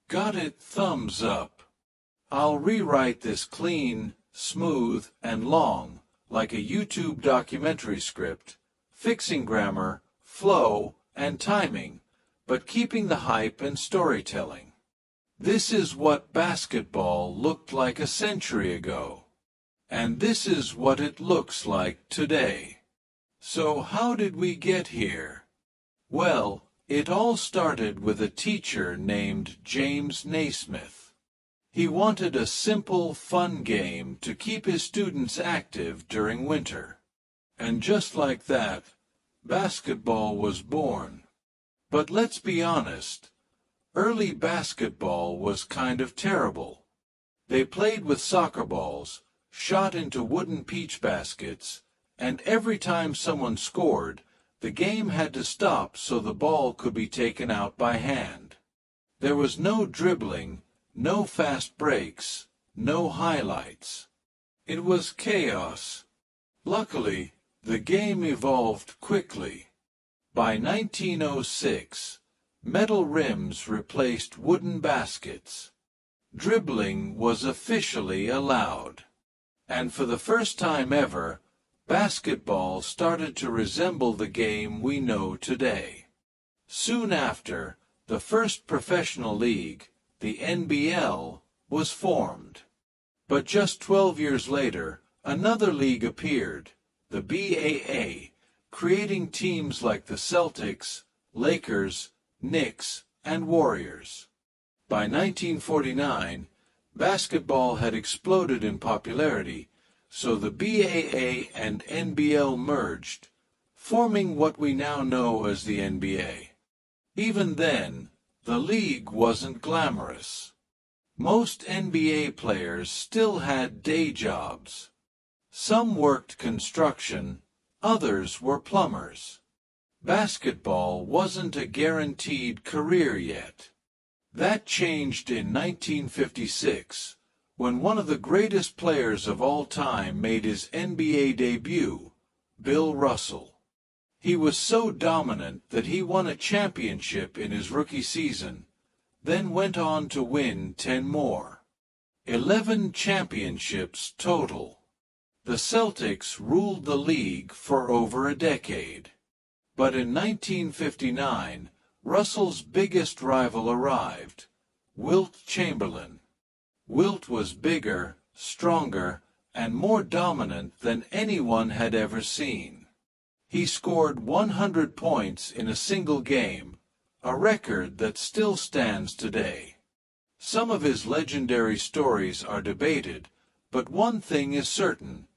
Got it, thumbs up. I'll rewrite this clean, smooth, and long, like a YouTube documentary script, fixing grammar, flow, and timing, but keeping the hype and storytelling. This is what basketball looked like a century ago. And this is what it looks like today. So how did we get here? Well, it all started with a teacher named James Naismith. He wanted a simple, fun game to keep his students active during winter. And just like that, basketball was born. But let's be honest, early basketball was kind of terrible. They played with soccer balls, shot into wooden peach baskets, and every time someone scored, the game had to stop so the ball could be taken out by hand. There was no dribbling, no fast breaks, no highlights. It was chaos. Luckily, the game evolved quickly. By 1906, metal rims replaced wooden baskets. Dribbling was officially allowed. And for the first time ever, basketball started to resemble the game we know today. Soon after, the first professional league, the NBL, was formed. But just 12 years later, another league appeared, the BAA, creating teams like the Celtics, Lakers, Knicks, and Warriors. By 1949, basketball had exploded in popularity, so the BAA and NBL merged, forming what we now know as the NBA. Even then, the league wasn't glamorous. Most NBA players still had day jobs. Some worked construction, others were plumbers. Basketball wasn't a guaranteed career yet. That changed in 1956, when one of the greatest players of all time made his NBA debut, Bill Russell. He was so dominant that he won a championship in his rookie season, then went on to win 10 more. 11 championships total. The Celtics ruled the league for over a decade. But in 1959, Russell's biggest rival arrived, Wilt Chamberlain. Wilt was bigger, stronger, and more dominant than anyone had ever seen. He scored 100 points in a single game, a record that still stands today. Some of his legendary stories are debated, but one thing is certain: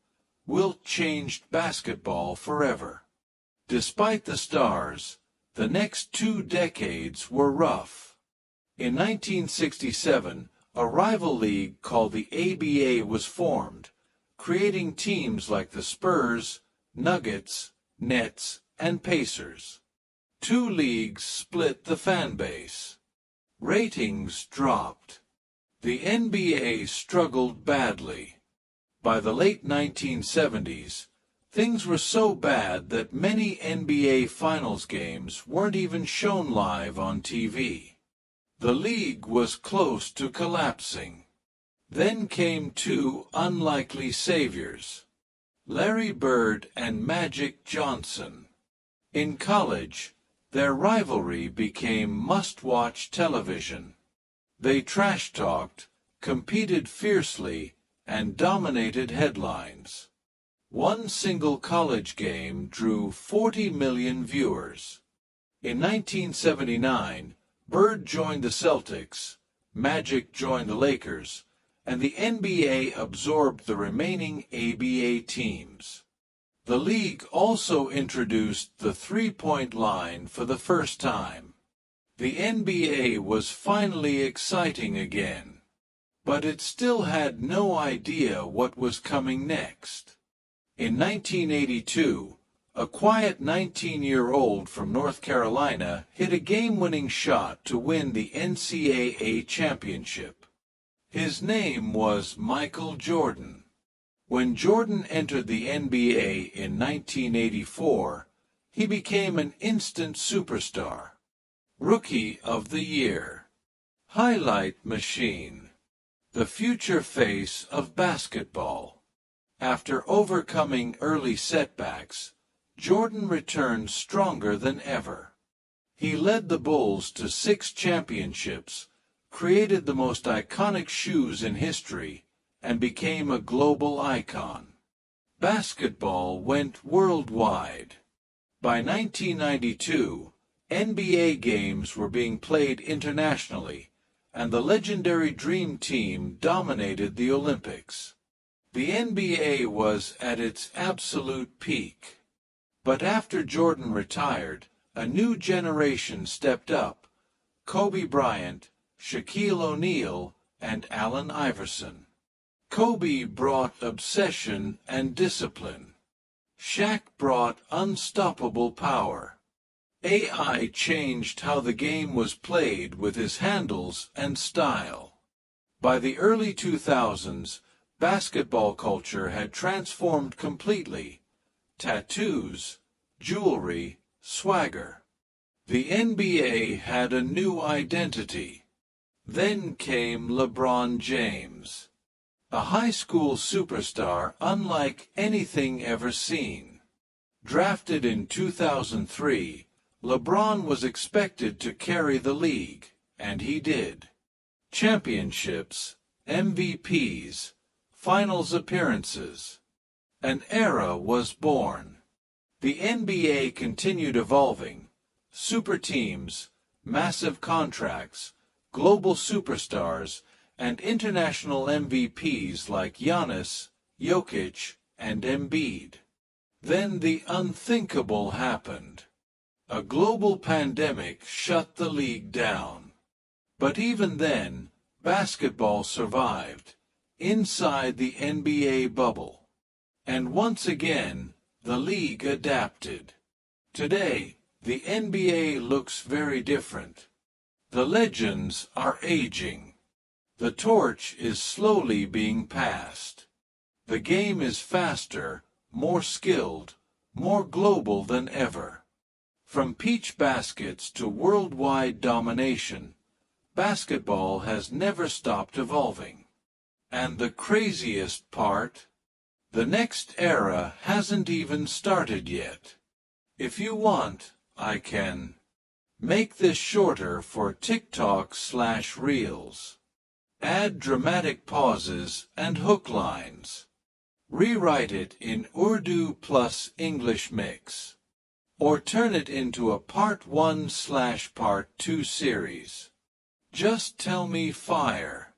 Wilt changed basketball forever. Despite the stars, the next 2 decades were rough. In 1967, a rival league called the ABA was formed, creating teams like the Spurs, Nuggets, Nets, and Pacers. 2 leagues split the fan base. Ratings dropped. The NBA struggled badly. By the late 1970s, things were so bad that many NBA Finals games weren't even shown live on TV. The league was close to collapsing. Then came 2 unlikely saviors, Larry Bird and Magic Johnson. In college, their rivalry became must-watch television. They trash-talked, competed fiercely, and dominated headlines. One single college game drew 40 million viewers. In 1979, Bird joined the Celtics, Magic joined the Lakers, and the NBA absorbed the remaining ABA teams. The league also introduced the three-point line for the first time. The NBA was finally exciting again. But it still had no idea what was coming next. In 1982, a quiet 19-year-old from North Carolina hit a game-winning shot to win the NCAA championship. His name was Michael Jordan. When Jordan entered the NBA in 1984, he became an instant superstar. Rookie of the Year. Highlight machine. The future face of basketball. After overcoming early setbacks, Jordan returned stronger than ever. He led the Bulls to 6 championships, created the most iconic shoes in history, and became a global icon. Basketball went worldwide. By 1992, NBA games were being played internationally, and the legendary Dream Team dominated the Olympics. The NBA was at its absolute peak. But after Jordan retired, a new generation stepped up: Kobe Bryant, Shaquille O'Neal, and Allen Iverson. Kobe brought obsession and discipline. Shaq brought unstoppable power. AI changed how the game was played with his handles and style. By the early 2000s, basketball culture had transformed completely. Tattoos, jewelry, swagger. The NBA had a new identity. Then came LeBron James, a high school superstar unlike anything ever seen. Drafted in 2003, LeBron was expected to carry the league, and he did. Championships, MVPs, finals appearances. An era was born. The NBA continued evolving. Super teams, massive contracts, global superstars, and international MVPs like Giannis, Jokic, and Embiid. Then the unthinkable happened. A global pandemic shut the league down. But even then, basketball survived, inside the NBA bubble. And once again, the league adapted. Today, the NBA looks very different. The legends are aging. The torch is slowly being passed. The game is faster, more skilled, more global than ever. From peach baskets to worldwide domination, basketball has never stopped evolving. And the craziest part? The next era hasn't even started yet. If you want, I can make this shorter for TikTok/Reels. Add dramatic pauses and hook lines. Rewrite it in Urdu plus English mix. Or turn it into a Part 1/Part 2 series. Just tell me fire.